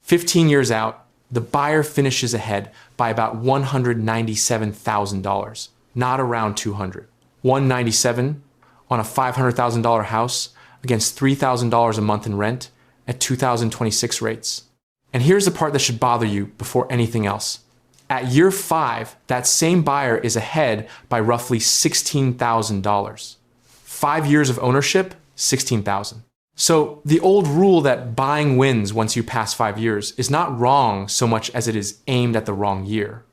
15 years out, the buyer finishes ahead by about $197,000, not around $200,000. $197,000 on a $500,000 house against $3,000 a month in rent at 2026 rates. And here's the part that should bother you before anything else. At year 5, that same buyer is ahead by roughly $16,000. 5 years of ownership, $16,000. So the old rule that buying wins once you pass 5 years is not wrong so much as it is aimed at the wrong year.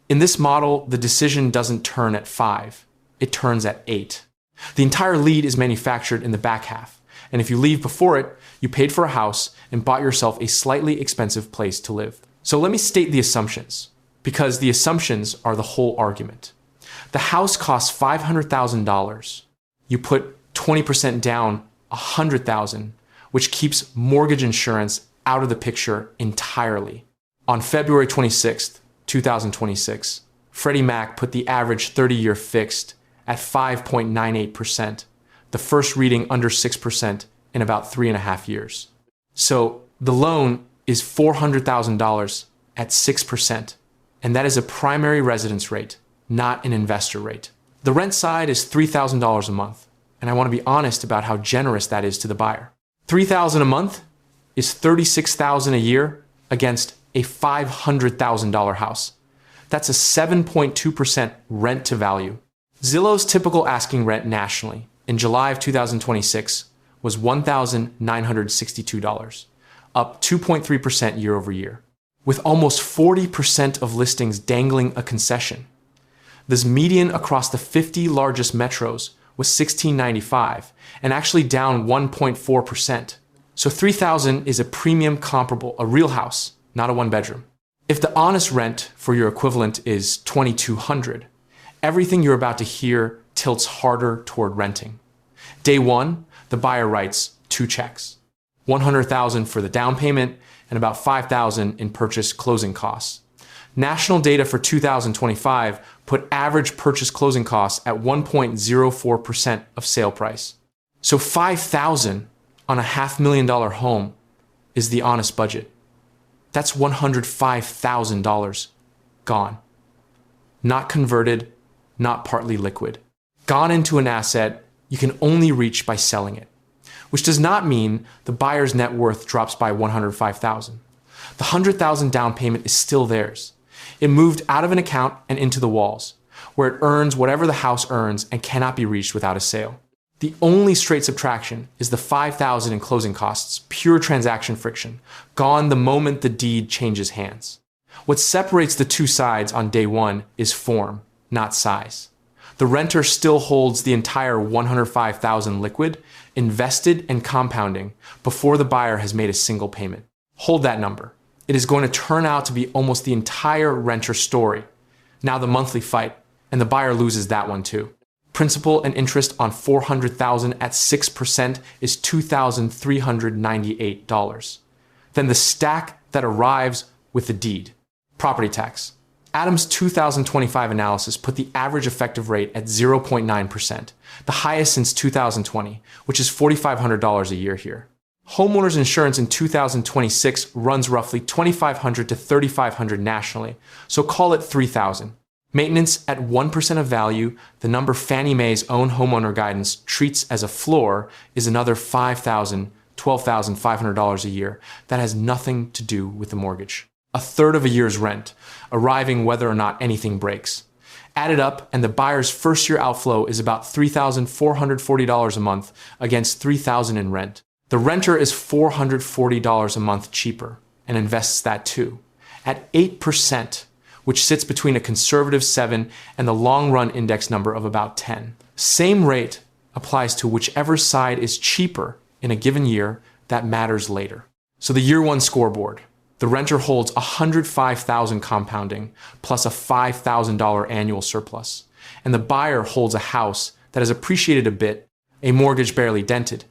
In this model, the decision doesn't turn at 5, it turns at 8. The entire lead is manufactured in the back half, and if you leave before it, you paid for a house and bought yourself a slightly expensive place to live. So let me state the assumptions, because the assumptions are the whole argument. The house costs $500,000. You put 20% down, $100,000, which keeps mortgage insurance out of the picture entirely. On February 26th, 2026, Freddie Mac put the average 30-year fixed at 5.98%, the first reading under 6% in about 3.5 years. So the loan is $400,000 at 6%, and that is a primary residence rate, not an investor rate. The rent side is $3,000 a month, and I want to be honest about how generous that is to the buyer. $3,000 a month is $36,000 a year against a $500,000 house. That's a 7.2% rent to value. Zillow's typical asking rent nationally in July of 2026 was $1,962, up 2.3% year over year, with almost 40% of listings dangling a concession. This median across the 50 largest metros was $1,695 and actually down 1.4%. So $3,000 is a premium comparable, a real house, not a one-bedroom. If the honest rent for your equivalent is $2,200, everything you're about to hear tilts harder toward renting. Day 1, the buyer writes 2 checks. $100,000 for the down payment and about $5,000 in purchase closing costs. National data for 2025 put average purchase closing costs at 1.04% of sale price. So $5,000 on a $500,000 home is the honest budget. That's $105,000 gone. Not converted, not partly liquid. Gone into an asset you can only reach by selling it, which does not mean the buyer's net worth drops by $105,000. The $100,000 down payment is still theirs. It moved out of an account and into the walls, where it earns whatever the house earns and cannot be reached without a sale. The only straight subtraction is the $5,000 in closing costs, pure transaction friction, gone the moment the deed changes hands. What separates the two sides on day 1 is form, not size. The renter still holds the entire $105,000 liquid, invested and compounding, before the buyer has made a single payment. Hold that number. It is going to turn out to be almost the entire renter story. Now the monthly fight, and the buyer loses that one too. Principal and interest on $400,000 at 6% is $2,398. Then the stack that arrives with the deed. Property tax. Adam's 2025 analysis put the average effective rate at 0.9%, the highest since 2020, which is $4,500 a year here. Homeowners insurance in 2026 runs roughly $2,500 to $3,500 nationally, so call it $3,000. Maintenance at 1% of value, the number Fannie Mae's own homeowner guidance treats as a floor, is another $5,000, $12,500 a year. That has nothing to do with the mortgage. A third of a year's rent, arriving whether or not anything breaks. Add it up, and the buyer's first year outflow is about $3,440 a month against $3,000 in rent. The renter is $440 a month cheaper and invests that too, at 8%, which sits between a conservative 7 and the long-run index number of about 10. Same rate applies to whichever side is cheaper in a given year. That matters later. So the year 1 scoreboard. The renter holds $105,000 compounding plus a $5,000 annual surplus, and the buyer holds a house that has appreciated a bit, a mortgage barely dented,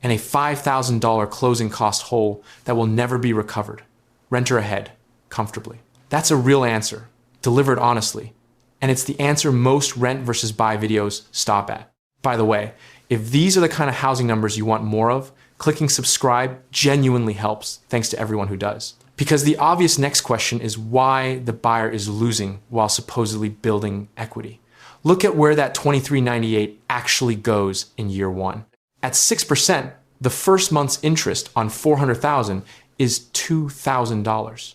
and a $5,000 closing cost hole that will never be recovered. Renter ahead, comfortably. That's a real answer, delivered honestly, and it's the answer most rent versus buy videos stop at. By the way, if these are the kind of housing numbers you want more of, clicking subscribe genuinely helps, thanks to everyone who does. Because the obvious next question is why the buyer is losing while supposedly building equity. Look at where that $23.98 actually goes in year one. At 6%, the first month's interest on $400,000 is $2,000.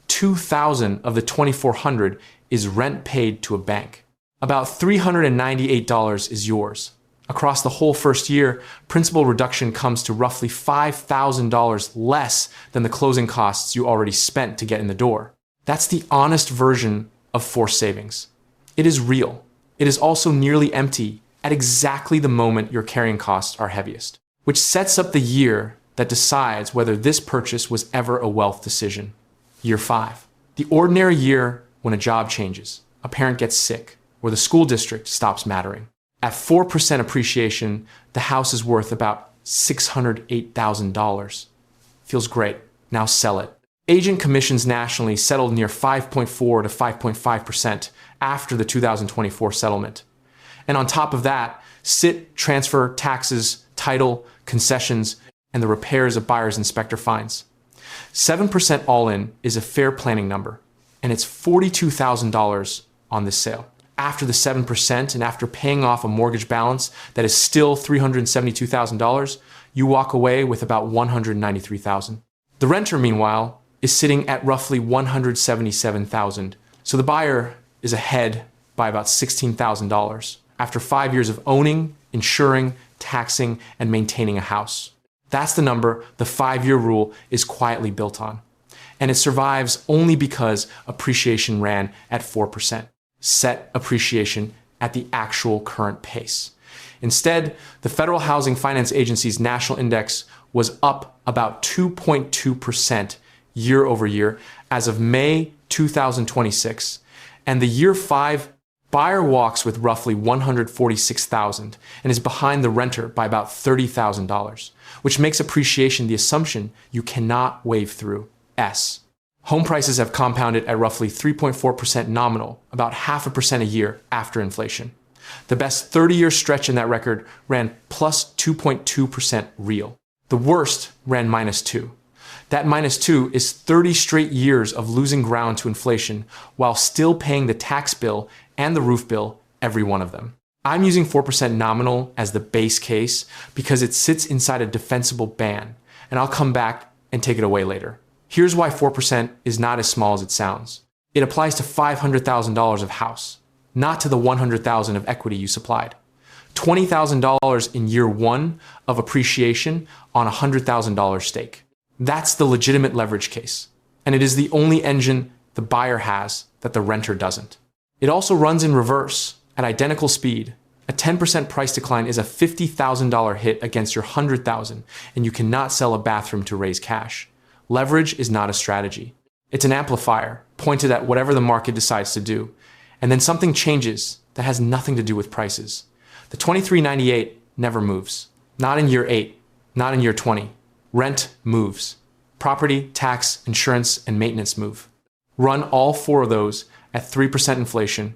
$2,000 of the $2,400 is rent paid to a bank. About $398 is yours. Across the whole first year, principal reduction comes to roughly $5,000 less than the closing costs you already spent to get in the door. That's the honest version of forced savings. It is real. It is also nearly empty at exactly the moment your carrying costs are heaviest, which sets up the year that decides whether this purchase was ever a wealth decision. Year 5. The ordinary year when a job changes, a parent gets sick, or the school district stops mattering. At 4% appreciation, the house is worth about $608,000. Feels great. Now sell it. Agent commissions nationally settled near 5.4 to 5.5% after the 2024 settlement. And on top of that, sit, transfer, taxes, title, concessions, and the repairs of buyer's inspector fines. 7% all-in is a fair planning number, and it's $42,000 on this sale. After the 7% and after paying off a mortgage balance that is still $372,000, you walk away with about $193,000. The renter, meanwhile, is sitting at roughly $177,000, so the buyer is ahead by about $16,000 after 5 years of owning, insuring, taxing, and maintaining a house. That's the number the 5-year rule is quietly built on. And it survives only because appreciation ran at 4%. Set appreciation at the actual current pace. Instead, the Federal Housing Finance Agency's national index was up about 2.2% year over year as of May 2026, and the year 5 buyer walks with roughly $146,000 and is behind the renter by about $30,000, which makes appreciation the assumption you cannot wave through. Home prices have compounded at roughly 3.4% nominal, about 0.5% a year after inflation. The best 30-year stretch in that record ran plus 2.2% real. The worst ran -2. That -2 is 30 straight years of losing ground to inflation while still paying the tax bill and the roof bill, every one of them. I'm using 4% nominal as the base case because it sits inside a defensible band, and I'll come back and take it away later. Here's why 4% is not as small as it sounds. It applies to $500,000 of house, not to the $100,000 of equity you supplied. $20,000 in year 1 of appreciation on a $100,000 stake. That's the legitimate leverage case. And it is the only engine the buyer has that the renter doesn't. It also runs in reverse at identical speed. A 10% price decline is a $50,000 hit against your $100,000, and you cannot sell a bathroom to raise cash. Leverage is not a strategy. It's an amplifier pointed at whatever the market decides to do. And then something changes that has nothing to do with prices. The $23.98 never moves. Not in year 8, not in year 20. Rent moves. Property, tax, insurance, and maintenance move. Run all 4 of those at 3% inflation.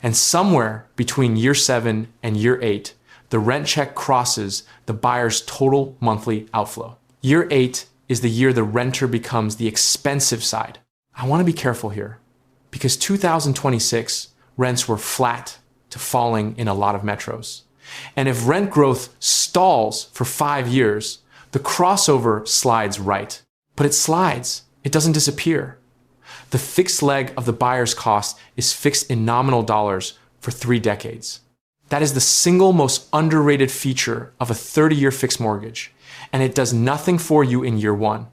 And somewhere between year 7 and year 8, the rent check crosses the buyer's total monthly outflow. Year 8 is the year the renter becomes the expensive side. I want to be careful here because 2026 rents were flat to falling in a lot of metros. And if rent growth stalls for 5 years, the crossover slides right. But it slides, it doesn't disappear. The fixed leg of the buyer's cost is fixed in nominal dollars for 3 decades. That is the single most underrated feature of a 30-year fixed mortgage. And it does nothing for you in year 1.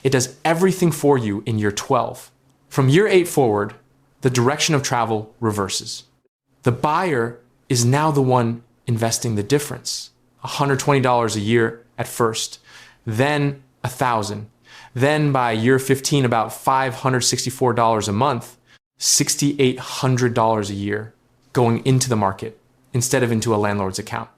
It does everything for you in year 12. From year 8 forward, the direction of travel reverses. The buyer is now the one investing the difference. $120 a year at first, then $1,000. Then by year 15, about $564 a month, $6,800 a year going into the market instead of into a landlord's account.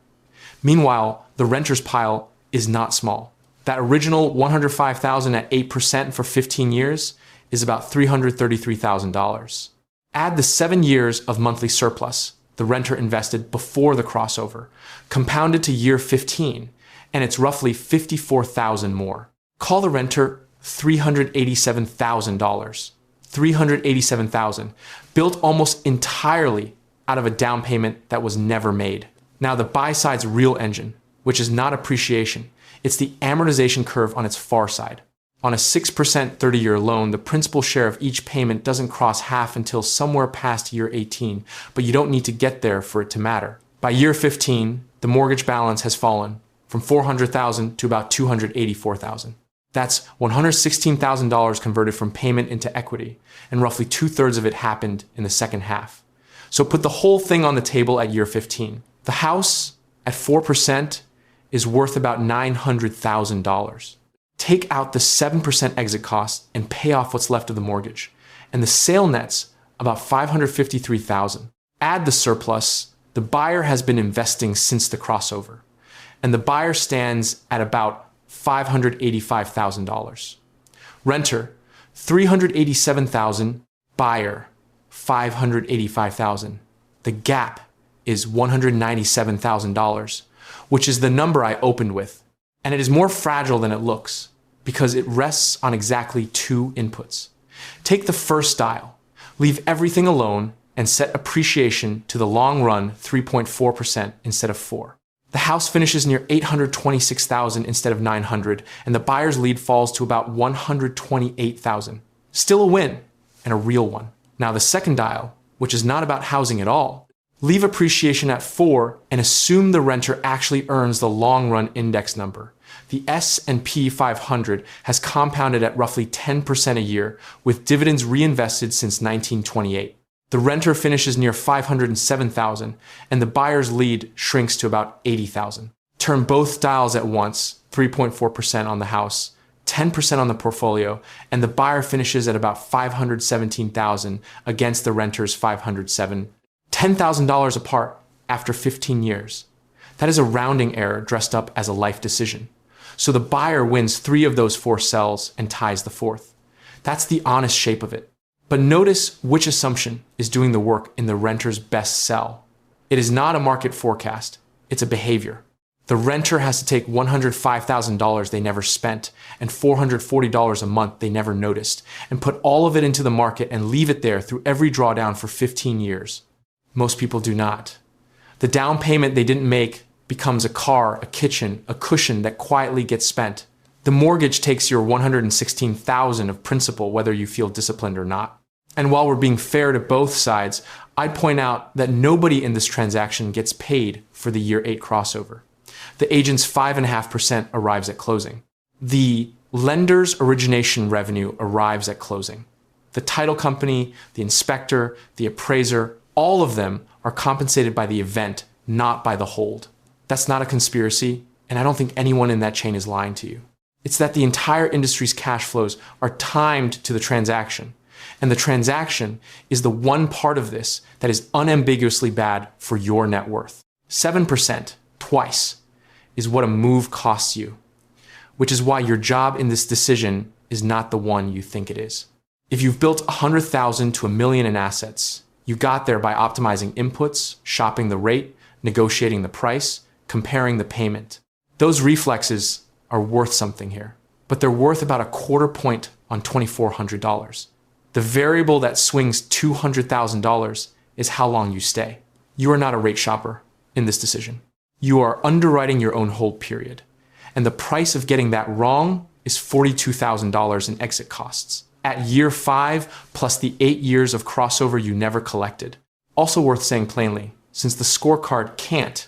Meanwhile, the renter's pile is not small. That original $105,000 at 8% for 15 years is about $333,000. Add the 7 years of monthly surplus the renter invested before the crossover, compounded to year 15, and it's roughly $54,000 more. Call the renter $387,000. $387,000, built almost entirely out of a down payment that was never made. Now the buy side's real engine, which is not appreciation, it's the amortization curve on its far side. On a 6% 30-year loan, the principal share of each payment doesn't cross half until somewhere past year 18, but you don't need to get there for it to matter. By year 15, the mortgage balance has fallen from $400,000 to about $284,000. That's $116,000 converted from payment into equity, and roughly 2/3 of it happened in the second half. So put the whole thing on the table at year 15. The house at 4% is worth about $900,000. Take out the 7% exit cost and pay off what's left of the mortgage, and the sale net's about $553,000. Add the surplus. The buyer has been investing since the crossover, and the buyer stands at about $585,000. Renter, $387,000. Buyer, $585,000. The gap is $197,000, which is the number I opened with. And it is more fragile than it looks because it rests on exactly two inputs. Take the first dial, leave everything alone, and set appreciation to the long run 3.4% instead of 4%. The house finishes near $826,000 instead of $900,000, and the buyer's lead falls to about $128,000. Still a win, and a real one. Now the second dial, which is not about housing at all, leave appreciation at 4% and assume the renter actually earns the long-run index number. The S&P 500 has compounded at roughly 10% a year, with dividends reinvested since 1928. The renter finishes near $507,000, and the buyer's lead shrinks to about $80,000. Turn both dials at once, 3.4% on the house, 10% on the portfolio, and the buyer finishes at about $517,000 against the renter's $507,000. $10,000 apart after 15 years. That is a rounding error dressed up as a life decision. So the buyer wins 3 of those 4 sells and ties the 4th. That's the honest shape of it. But notice which assumption is doing the work in the renter's best sell. It is not a market forecast, it's a behavior. The renter has to take $105,000 they never spent and $440 a month they never noticed and put all of it into the market and leave it there through every drawdown for 15 years. Most people do not. The down payment they didn't make becomes a car, a kitchen, a cushion that quietly gets spent. The mortgage takes your $116,000 of principal whether you feel disciplined or not. And while we're being fair to both sides, I'd point out that nobody in this transaction gets paid for the year 8 crossover. The agent's 5.5% arrives at closing. The lender's origination revenue arrives at closing. The title company, the inspector, the appraiser, all of them are compensated by the event, not by the hold. That's not a conspiracy, and I don't think anyone in that chain is lying to you. It's that the entire industry's cash flows are timed to the transaction, and the transaction is the one part of this that is unambiguously bad for your net worth. 7%, twice, is what a move costs you, which is why your job in this decision is not the one you think it is. If you've built $100,000 to $1 million in assets, you got there by optimizing inputs, shopping the rate, negotiating the price, comparing the payment. Those reflexes are worth something here, but they're worth about a quarter point on $2,400. The variable that swings $200,000 is how long you stay. You are not a rate shopper in this decision. You are underwriting your own hold period, and the price of getting that wrong is $42,000 in exit costs. At year 5, plus the 8 years of crossover you never collected. Also worth saying plainly, since the scorecard can't,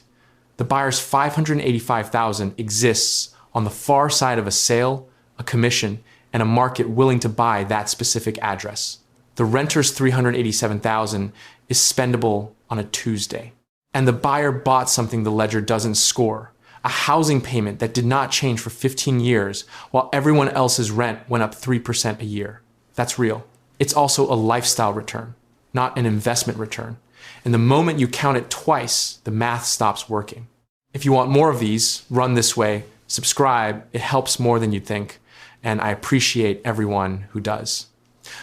the buyer's $585,000 exists on the far side of a sale, a commission, and a market willing to buy that specific address. The renter's $387,000 is spendable on a Tuesday. And the buyer bought something the ledger doesn't score, a housing payment that did not change for 15 years while everyone else's rent went up 3% a year. That's real. It's also a lifestyle return, not an investment return. And the moment you count it twice, the math stops working. If you want more of these, run this way, subscribe. It helps more than you'd think, and I appreciate everyone who does.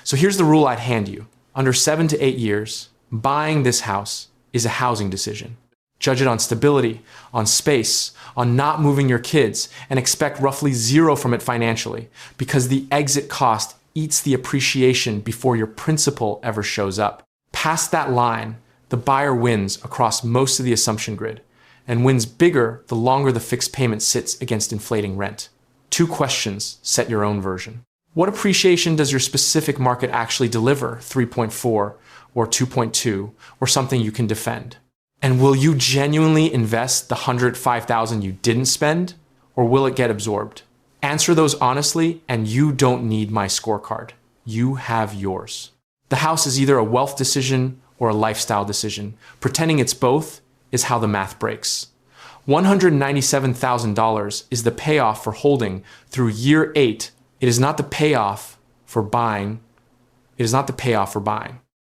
So here's the rule I'd hand you. Under 7 to 8 years, buying this house is a housing decision. Judge it on stability, on space, on not moving your kids, and expect roughly zero from it financially, because the exit cost eats the appreciation before your principal ever shows up. Past that line, the buyer wins across most of the assumption grid, and wins bigger the longer the fixed payment sits against inflating rent. 2 questions, set your own version. What appreciation does your specific market actually deliver, 3.4 or 2.2, or something you can defend? And will you genuinely invest the $105,000 you didn't spend, or will it get absorbed? Answer those honestly, and you don't need my scorecard. You have yours. The house is either a wealth decision or a lifestyle decision. Pretending it's both is how the math breaks. $197,000 is the payoff for holding through year 8. It is not the payoff for buying. It is not the payoff for buying.